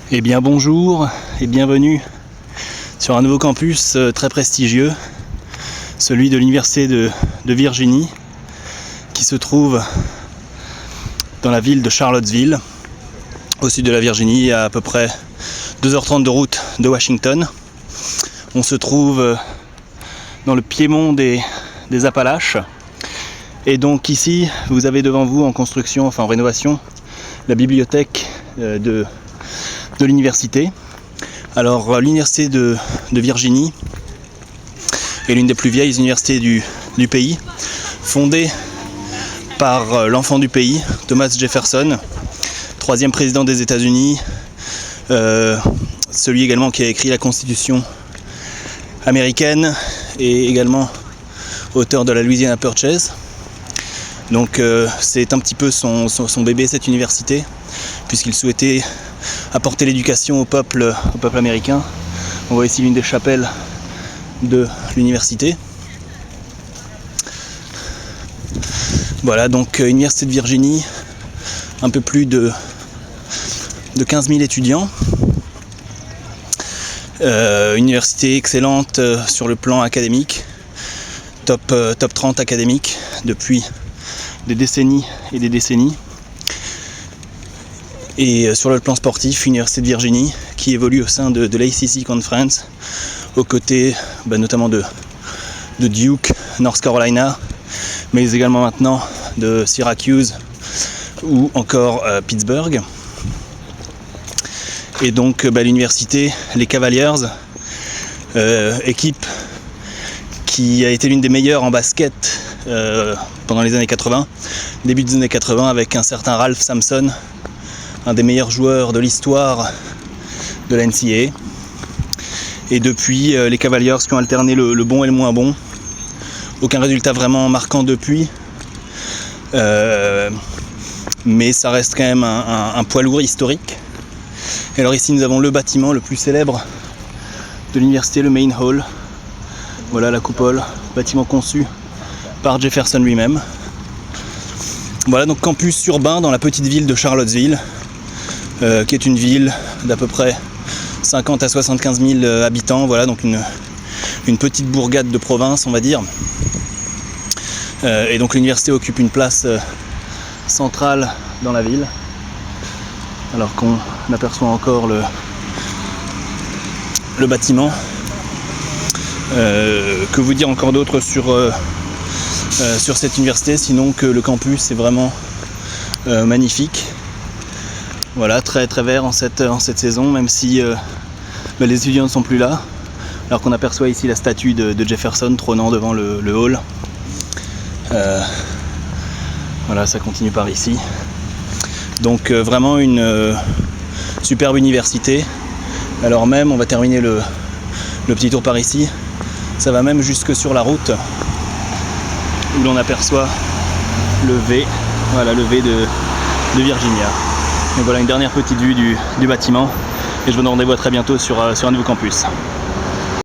Eh bien bonjour et bienvenue sur un nouveau campus très prestigieux, celui de l'université de Virginie, qui se trouve dans la ville de Charlottesville, au sud de la Virginie, à peu près 2h30 de route de Washington. On se trouve dans le piémont des Appalaches. Et donc ici, vous avez devant vous en construction, enfin en rénovation, la bibliothèque de l'université. Alors l'université de Virginie est l'une des plus vieilles universités du pays, fondée par l'enfant du pays, Thomas Jefferson, 3e président des États-Unis, celui également qui a écrit la Constitution américaine et également auteur de la Louisiana Purchase. Donc c'est un petit peu son bébé, cette université, puisqu'il souhaitait apporter l'éducation au peuple américain. On voit ici l'une des chapelles de l'université. Voilà, donc Université de Virginie, un peu plus de 15 000 étudiants. Université excellente sur le plan académique, top 30 académique depuis des décennies et des décennies. Et sur le plan sportif, Université de Virginie qui évolue au sein de l'ACC Conference, aux côtés notamment de Duke, North Carolina, mais également maintenant de Syracuse ou encore Pittsburgh. Et donc l'université, les Cavaliers, équipe qui a été l'une des meilleures en basket pendant les années 80, début des années 80, avec un certain Ralph Sampson, un des meilleurs joueurs de l'histoire de la NCAA. Et depuis, les Cavaliers qui ont alterné le bon et le moins bon. Aucun résultat vraiment marquant depuis. Mais ça reste quand même un poids lourd historique. Et alors ici nous avons le bâtiment le plus célèbre de l'université, le Main Hall. Voilà la coupole, bâtiment conçu par Jefferson lui-même. Voilà donc campus urbain dans la petite ville de Charlottesville, qui est une ville d'à peu près 50 à 75 000 habitants. Voilà donc une petite bourgade de province, on va dire. Et donc l'université occupe une place centrale dans la ville, alors qu'on aperçoit encore le bâtiment. Que vous dire encore d'autre sur cette université, sinon que le campus est vraiment magnifique. Voilà, très très vert en cette saison, même si les étudiants ne sont plus là, alors qu'on aperçoit ici la statue de Jefferson trônant devant le hall. Voilà, ça continue par ici. Donc vraiment une superbe université. Alors même, on va terminer le petit tour par ici. Ça va même jusque sur la route où l'on aperçoit le V, voilà le V de Virginia. Et voilà une dernière petite vue du bâtiment. Et je vous donne rendez-vous à très bientôt sur un nouveau campus.